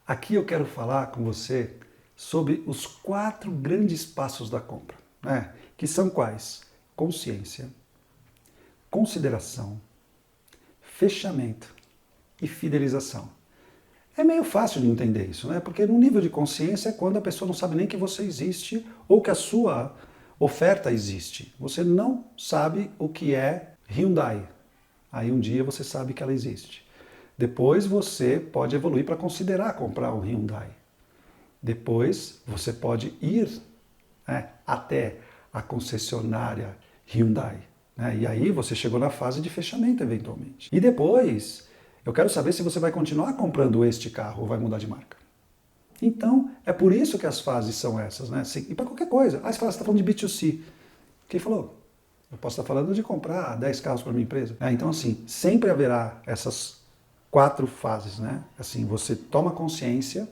Aqui eu quero falar com você sobre os 4 grandes passos da compra, né? Que são quais? Consciência, consideração, fechamento e fidelização. É meio fácil de entender isso, né? Porque no nível de consciência é quando a pessoa não sabe nem que você existe ou que a sua oferta existe. Você não sabe o que é Hyundai. Aí um dia você sabe que ela existe. Depois você pode evoluir para considerar comprar um Hyundai. Depois você pode ir, né, até a concessionária Hyundai, né? E aí você chegou na fase de fechamento eventualmente. E depois eu quero saber se você vai continuar comprando este carro ou vai mudar de marca. Então é por isso que as fases são essas, né? E para qualquer coisa. Ah, você está falando de B2C. Quem falou? Eu posso estar falando de comprar 10 carros para minha empresa. Então, assim, sempre haverá essas 4 fases, né? Assim, você toma consciência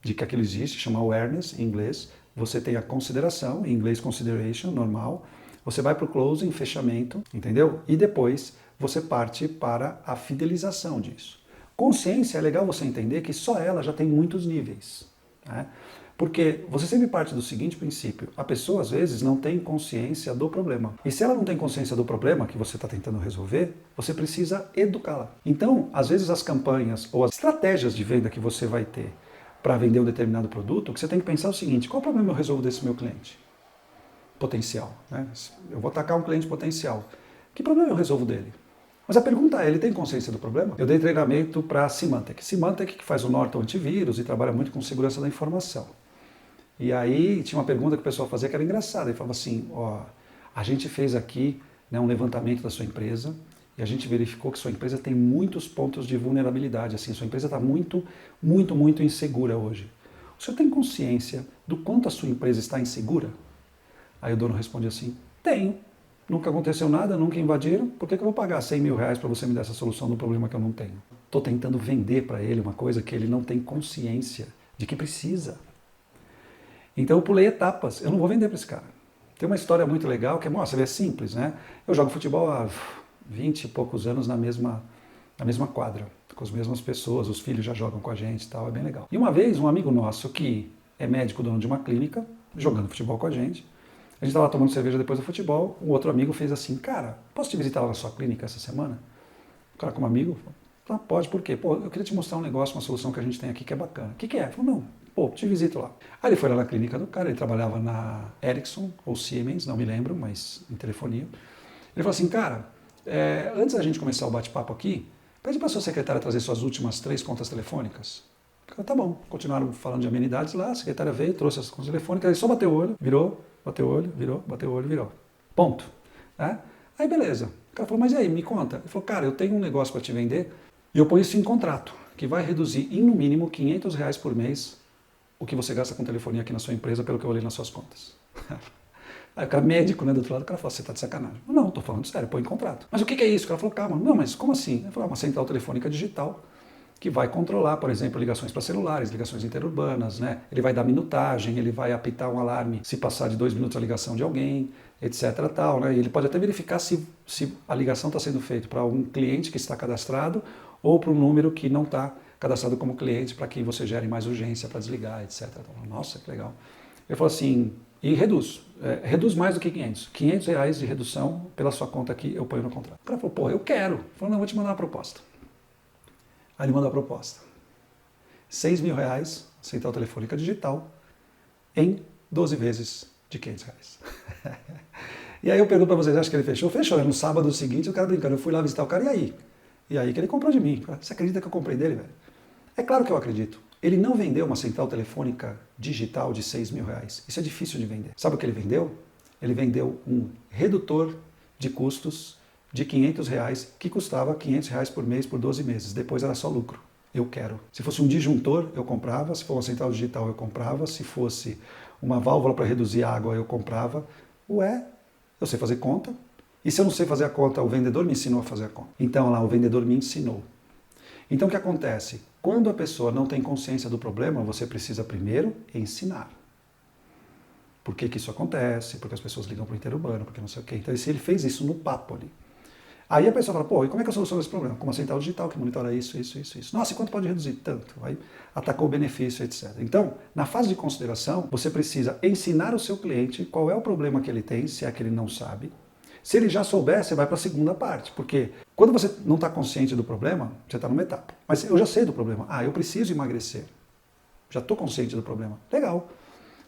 de que aquilo existe, chama awareness em inglês. Você tem a consideração, em inglês consideration, normal. Você vai para o closing, fechamento, entendeu? E depois você parte para a fidelização disso. Consciência é legal você entender que só ela já tem muitos níveis, né? Porque você sempre parte do seguinte princípio: a pessoa às vezes não tem consciência do problema. E se ela não tem consciência do problema que você está tentando resolver, você precisa educá-la. Então, às vezes as campanhas ou as estratégias de venda que você vai ter para vender um determinado produto, que você tem que pensar é o seguinte: qual problema eu resolvo desse meu cliente potencial, né? Eu vou atacar um cliente potencial. Que problema eu resolvo dele? Mas a pergunta é, ele tem consciência do problema? Eu dei treinamento para a Symantec. Symantec que faz o Norton antivírus e trabalha muito com segurança da informação. E aí tinha uma pergunta que o pessoal fazia que era engraçada. Ele falava assim, ó, a gente fez aqui, né, um levantamento da sua empresa e a gente verificou que sua empresa tem muitos pontos de vulnerabilidade. Assim, sua empresa está muito insegura hoje. O senhor tem consciência do quanto a sua empresa está insegura? Aí o dono responde assim, tenho. Nunca aconteceu nada, nunca invadiram, por que eu vou pagar 100 mil reais para você me dar essa solução do problema que eu não tenho? Estou tentando vender para ele uma coisa que ele não tem consciência de que precisa. Então eu pulei etapas, eu não vou vender para esse cara. Tem uma história muito legal que é simples, né? Eu jogo futebol há 20 e poucos anos na mesma quadra, com as mesmas pessoas, os filhos já jogam com a gente e tal, é bem legal. E uma vez um amigo nosso que é médico, dono de uma clínica, jogando futebol com a gente estava lá tomando cerveja depois do futebol, um outro amigo fez assim, cara, posso te visitar lá na sua clínica essa semana? O cara como amigo, falou, pode, por quê? Pô, eu queria te mostrar um negócio, uma solução que a gente tem aqui que é bacana. O que é? Ele falou, não, pô, te visito lá. Aí ele foi lá na clínica do cara, ele trabalhava na Ericsson ou Siemens, não me lembro, mas em telefonia. Ele falou assim, cara, antes da gente começar o bate-papo aqui, pede para sua secretária trazer suas últimas 3 contas telefônicas. Falei, tá bom, continuaram falando de amenidades lá, a secretária veio, trouxe as contas telefônicas, ele só bateu o olho, virou, bateu o olho, virou, bateu o olho, virou. Ponto. Né? Aí beleza. O cara falou, mas e aí, me conta. Ele falou, cara, eu tenho um negócio para te vender e eu ponho isso em contrato, que vai reduzir em no mínimo 500 reais por mês o que você gasta com telefonia aqui na sua empresa, pelo que eu olhei nas suas contas. Aí o cara médico, né, do outro lado, o cara falou, você tá de sacanagem. Não, tô falando sério, põe em contrato. Mas o que é isso? O cara falou, calma, não, mas como assim? Ele falou, uma central telefônica digital que vai controlar, por exemplo, ligações para celulares, ligações interurbanas, né? Ele vai dar minutagem, ele vai apitar um alarme se passar de 2 minutos a ligação de alguém, etc. Tal, né? E ele pode até verificar se a ligação está sendo feita para um cliente que está cadastrado ou para um número que não está cadastrado como cliente para que você gere mais urgência para desligar, etc. Nossa, que legal. Ele falou assim, e reduz mais do que 500. 500 reais de redução pela sua conta aqui, eu ponho no contrato. O cara falou, pô, eu quero. Ele falou, não, vou te mandar uma proposta. Aí ele mandou a proposta. 6 mil reais, central telefônica digital, em 12 vezes de 500 reais. E aí eu pergunto para vocês, acha que ele fechou? Fechou. No sábado seguinte, o cara brincando, eu fui lá visitar o cara, e aí? E aí que ele comprou de mim. Você acredita que eu comprei dele, velho? É claro que eu acredito. Ele não vendeu uma central telefônica digital de 6 mil reais. Isso é difícil de vender. Sabe o que ele vendeu? Ele vendeu um redutor de custos de 500 reais, que custava 500 reais por mês por 12 meses. Depois era só lucro. Eu quero. Se fosse um disjuntor, eu comprava. Se fosse uma central digital, eu comprava. Se fosse uma válvula para reduzir a água, eu comprava. Ué, eu sei fazer conta. E se eu não sei fazer a conta, o vendedor me ensinou a fazer a conta. Então lá, o vendedor me ensinou. Então o que acontece? Quando a pessoa não tem consciência do problema, você precisa primeiro ensinar. Por que isso acontece? Porque as pessoas ligam para o interurbano, porque não sei o quê. Então ele fez isso no papo ali. Aí a pessoa fala, pô, e como é que eu soluciono esse problema? Com uma central digital que monitora isso, isso, isso, isso. Nossa, e quanto pode reduzir? Tanto. Aí atacou o benefício, etc. Então, na fase de consideração, você precisa ensinar o seu cliente qual é o problema que ele tem, se é que ele não sabe. Se ele já souber, você vai para a segunda parte. Porque quando você não está consciente do problema, você está numa etapa. Mas eu já sei do problema. Ah, eu preciso emagrecer. Já estou consciente do problema. Legal.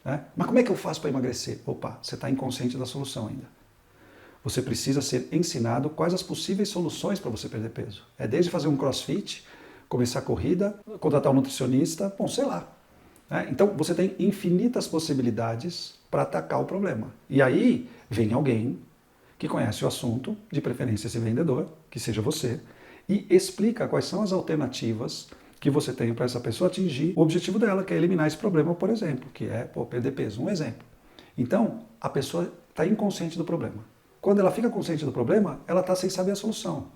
Né? Mas como é que eu faço para emagrecer? Opa, você está inconsciente da solução ainda. Você precisa ser ensinado quais as possíveis soluções para você perder peso. É desde fazer um crossfit, começar a corrida, contratar um nutricionista, bom, sei lá. Né? Então você tem infinitas possibilidades para atacar o problema. E aí vem alguém que conhece o assunto, de preferência esse vendedor, que seja você, e explica quais são as alternativas que você tem para essa pessoa atingir o objetivo dela, que é eliminar esse problema, por exemplo, que é perder peso. Um exemplo. Então, a pessoa está inconsciente do problema. Quando ela fica consciente do problema, ela está sem saber a solução.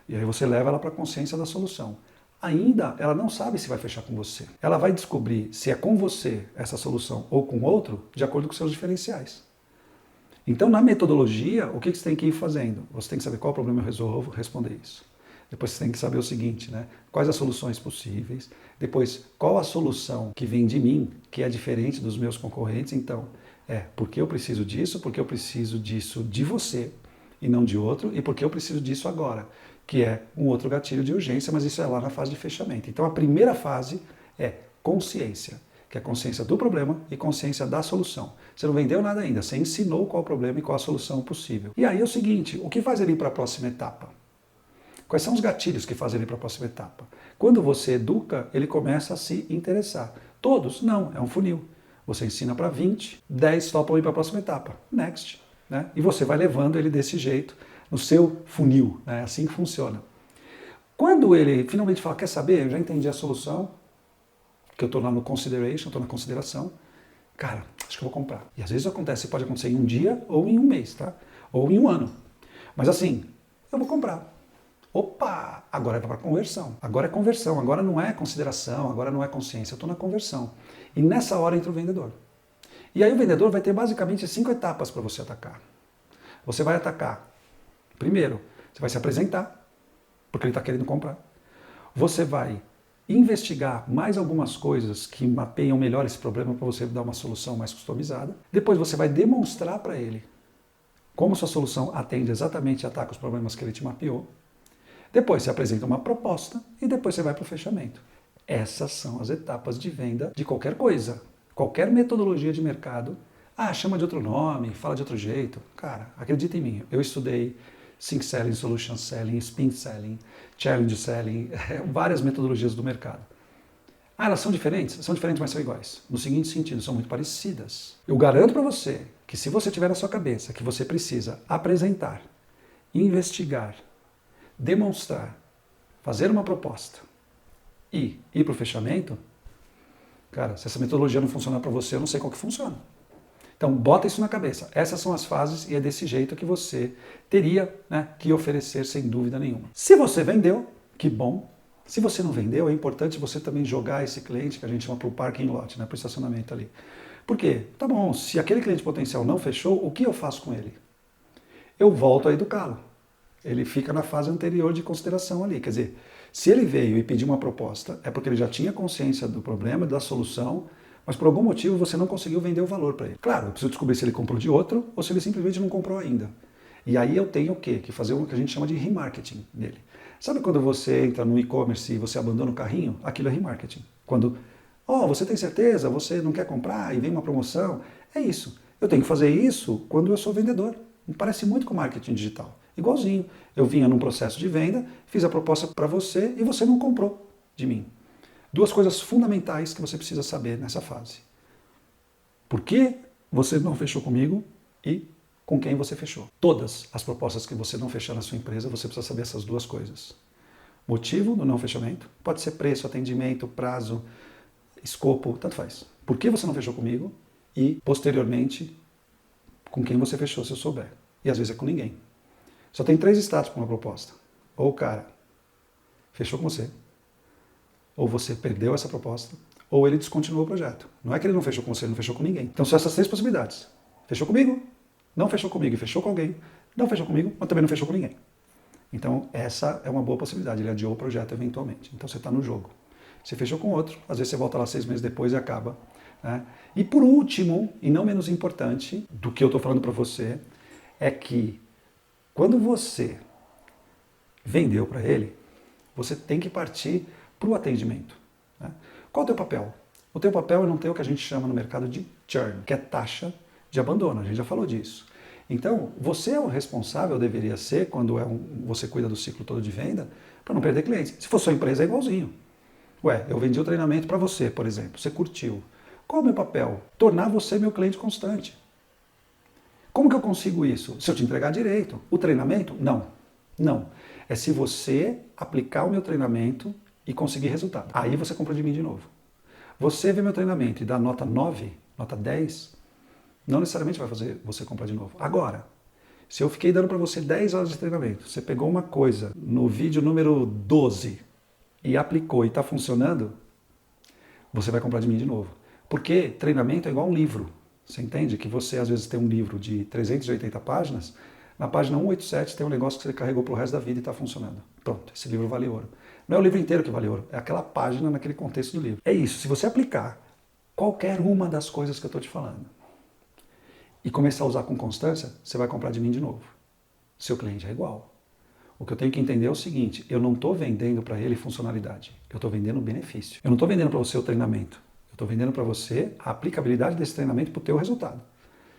E aí você leva ela para a consciência da solução. Ainda ela não sabe se vai fechar com você. Ela vai descobrir se é com você essa solução ou com outro, de acordo com seus diferenciais. Então, na metodologia, o que você tem que ir fazendo? Você tem que saber qual problema eu resolvo, responder isso. Depois você tem que saber o seguinte, né? Quais as soluções possíveis. Depois, qual a solução que vem de mim, que é diferente dos meus concorrentes. Então, porque eu preciso disso, porque eu preciso disso de você e não de outro, e porque eu preciso disso agora, que é um outro gatilho de urgência, mas isso é lá na fase de fechamento. Então, a primeira fase é consciência, que é consciência do problema e consciência da solução. Você não vendeu nada ainda, você ensinou qual é o problema e qual a solução possível. E aí é o seguinte, o que faz ele ir para a próxima etapa? Quais são os gatilhos que fazem ele ir para a próxima etapa? Quando você educa, ele começa a se interessar. Todos? Não, é um funil. Você ensina para 20, 10 topam ir para a próxima etapa. Next. Né? E você vai levando ele desse jeito, no seu funil. É assim que funciona. Quando ele finalmente fala, quer saber, eu já entendi a solução, que eu estou lá no consideration, estou na consideração, cara, acho que eu vou comprar. E às vezes acontece, pode acontecer em um dia ou em um mês, tá? Ou em um ano. Mas assim, eu vou comprar. Opa, agora é para conversão. Agora é conversão, agora não é consideração, agora não é consciência, eu estou na conversão. E nessa hora entra o vendedor. E aí o vendedor vai ter basicamente 5 etapas para você atacar. Você vai atacar, primeiro, você vai se apresentar, porque ele está querendo comprar. Você vai investigar mais algumas coisas que mapeiam melhor esse problema para você dar uma solução mais customizada. Depois você vai demonstrar para ele como sua solução atende exatamente e ataca os problemas que ele te mapeou. Depois você apresenta uma proposta e depois você vai para o fechamento. Essas são as etapas de venda de qualquer coisa. Qualquer metodologia de mercado. Ah, chama de outro nome, fala de outro jeito. Cara, acredita em mim. Eu estudei Sync Selling, Solution Selling, Spin Selling, Challenge Selling, várias metodologias do mercado. Ah, elas são diferentes? São diferentes, mas são iguais. No seguinte sentido, são muito parecidas. Eu garanto para você que se você tiver na sua cabeça que você precisa apresentar, investigar, demonstrar, fazer uma proposta e ir para o fechamento, cara, se essa metodologia não funcionar para você, eu não sei qual que funciona. Então, bota isso na cabeça. Essas são as fases e é desse jeito que você teria, né, que oferecer sem dúvida nenhuma. Se você vendeu, que bom. Se você não vendeu, é importante você também jogar esse cliente, que a gente chama para o parking lot, né, para o estacionamento ali. Por quê? Tá bom, se aquele cliente potencial não fechou, o que eu faço com ele? Eu volto a educá-lo. Ele fica na fase anterior de consideração ali. Quer dizer, se ele veio e pediu uma proposta, é porque ele já tinha consciência do problema, da solução, mas por algum motivo você não conseguiu vender o valor para ele. Claro, eu preciso descobrir se ele comprou de outro ou se ele simplesmente não comprou ainda. E aí eu tenho o quê? Que fazer o que a gente chama de remarketing nele. Sabe quando você entra no e-commerce e você abandona o carrinho? Aquilo é remarketing. Quando, você tem certeza, você não quer comprar e vem uma promoção? É isso. Eu tenho que fazer isso quando eu sou vendedor. Parece muito com marketing digital. Igualzinho. Eu vinha num processo de venda, fiz a proposta para você e você não comprou de mim. 2 coisas fundamentais que você precisa saber nessa fase. Por que você não fechou comigo e com quem você fechou? Todas as propostas que você não fechar na sua empresa, você precisa saber essas 2 coisas. Motivo do não fechamento, pode ser preço, atendimento, prazo, escopo, tanto faz. Por que você não fechou comigo e, posteriormente, com quem você fechou, se eu souber. E às vezes é com ninguém. Só tem 3 status para uma proposta. Ou o cara fechou com você, ou você perdeu essa proposta, ou ele descontinuou o projeto. Não é que ele não fechou com você, ele não fechou com ninguém. Então são essas 3 possibilidades. Fechou comigo, não fechou comigo e fechou com alguém, não fechou comigo, mas também não fechou com ninguém. Então, essa é uma boa possibilidade. Ele adiou o projeto eventualmente. Então, você está no jogo. Você fechou com outro, às vezes você volta lá 6 meses depois e acaba. Né? E por último, e não menos importante do que eu estou falando para você, é que quando você vendeu para ele, você tem que partir para o atendimento. Né? Qual é o teu papel? O teu papel é não ter o que a gente chama no mercado de churn, que é taxa de abandono. A gente já falou disso. Então, você é o responsável, deveria ser, quando você cuida do ciclo todo de venda, para não perder clientes. Se for sua empresa, é igualzinho. Ué, eu vendi o treinamento para você, por exemplo. Você curtiu. Qual é o meu papel? Tornar você meu cliente constante. Como que eu consigo isso? Se eu te entregar direito. O treinamento? Não. Não. É se você aplicar o meu treinamento e conseguir resultado. Aí você compra de mim de novo. Você vê meu treinamento e dá nota 9, nota 10, não necessariamente vai fazer você comprar de novo. Agora, se eu fiquei dando para você 10 horas de treinamento, você pegou uma coisa no vídeo número 12 e aplicou e está funcionando, você vai comprar de mim de novo. Porque treinamento é igual um livro. Você entende que você às vezes tem um livro de 380 páginas, na página 187 tem um negócio que você carregou para o resto da vida e está funcionando. Pronto, esse livro vale ouro. Não é o livro inteiro que vale ouro, é aquela página naquele contexto do livro. É isso, se você aplicar qualquer uma das coisas que eu estou te falando e começar a usar com constância, você vai comprar de mim de novo. Seu cliente é igual. O que eu tenho que entender é o seguinte, eu não estou vendendo para ele funcionalidade, eu estou vendendo benefício. Eu não estou vendendo para você o treinamento, eu estou vendendo para você a aplicabilidade desse treinamento para o teu resultado.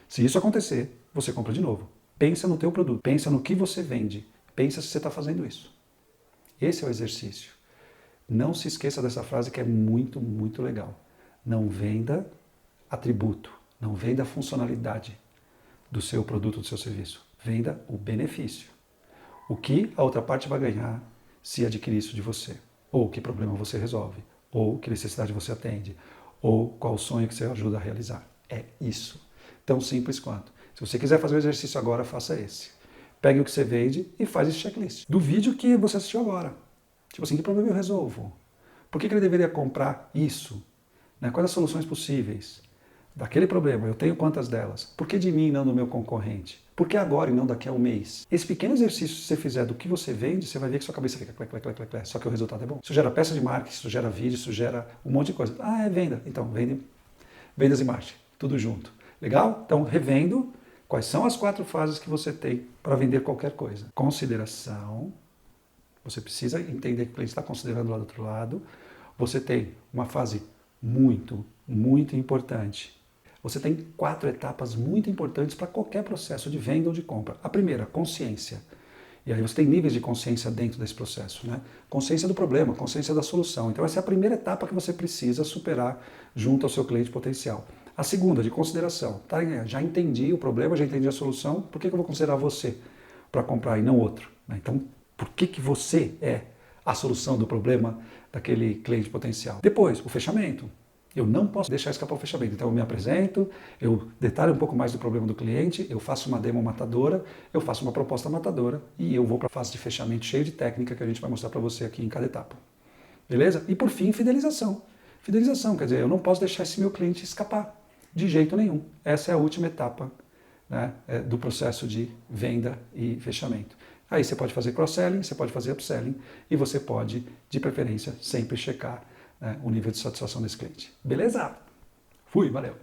Se isso acontecer, você compra de novo. Pensa no teu produto, pensa no que você vende, pensa se você está fazendo isso. Esse é o exercício. Não se esqueça dessa frase que é muito, muito legal. Não venda atributo, não venda a funcionalidade do seu produto, do seu serviço. Venda o benefício. O que a outra parte vai ganhar se adquirir isso de você. Ou que problema você resolve, ou que necessidade você atende, ou qual sonho que você ajuda a realizar. É isso. Tão simples quanto. Se você quiser fazer o exercício agora, faça esse. Pegue o que você vende e faz esse checklist. Do vídeo que você assistiu agora. Tipo assim, que problema eu resolvo? Por que ele deveria comprar isso? Né? Quais as soluções possíveis daquele problema? Eu tenho quantas delas? Por que de mim e não do meu concorrente? Por que agora e não daqui a um mês? Esse pequeno exercício que você fizer do que você vende, você vai ver que sua cabeça fica clec, clec, clec, clec, só que o resultado é bom. Isso gera peça de marketing, isso gera vídeo, isso gera um monte de coisa. Ah, é venda. Então, vendas e marketing, tudo junto. Legal? Então, revendo. Quais são as 4 fases que você tem para vender qualquer coisa? Consideração. Você precisa entender que o cliente está considerando lá do outro lado. Você tem uma fase muito, muito importante. Você tem 4 etapas muito importantes para qualquer processo de venda ou de compra. A primeira, consciência. E aí você tem níveis de consciência dentro desse processo, né? Consciência do problema, consciência da solução. Então essa é a primeira etapa que você precisa superar junto ao seu cliente potencial. A segunda, de consideração. Tá? Já entendi o problema, já entendi a solução, por que eu vou considerar você para comprar e não outro? Então, por que você é a solução do problema daquele cliente potencial? Depois, o fechamento. Eu não posso deixar escapar o fechamento. Então eu me apresento, eu detalho um pouco mais do problema do cliente, eu faço uma demo matadora, eu faço uma proposta matadora e eu vou para a fase de fechamento cheio de técnica que a gente vai mostrar para você aqui em cada etapa. Beleza? E por fim, fidelização. Fidelização, quer dizer, eu não posso deixar esse meu cliente escapar de jeito nenhum. Essa é a última etapa, né, do processo de venda e fechamento. Aí você pode fazer cross-selling, você pode fazer upselling e você pode, de preferência, sempre checar, né, o nível de satisfação desse cliente. Beleza? Fui, valeu!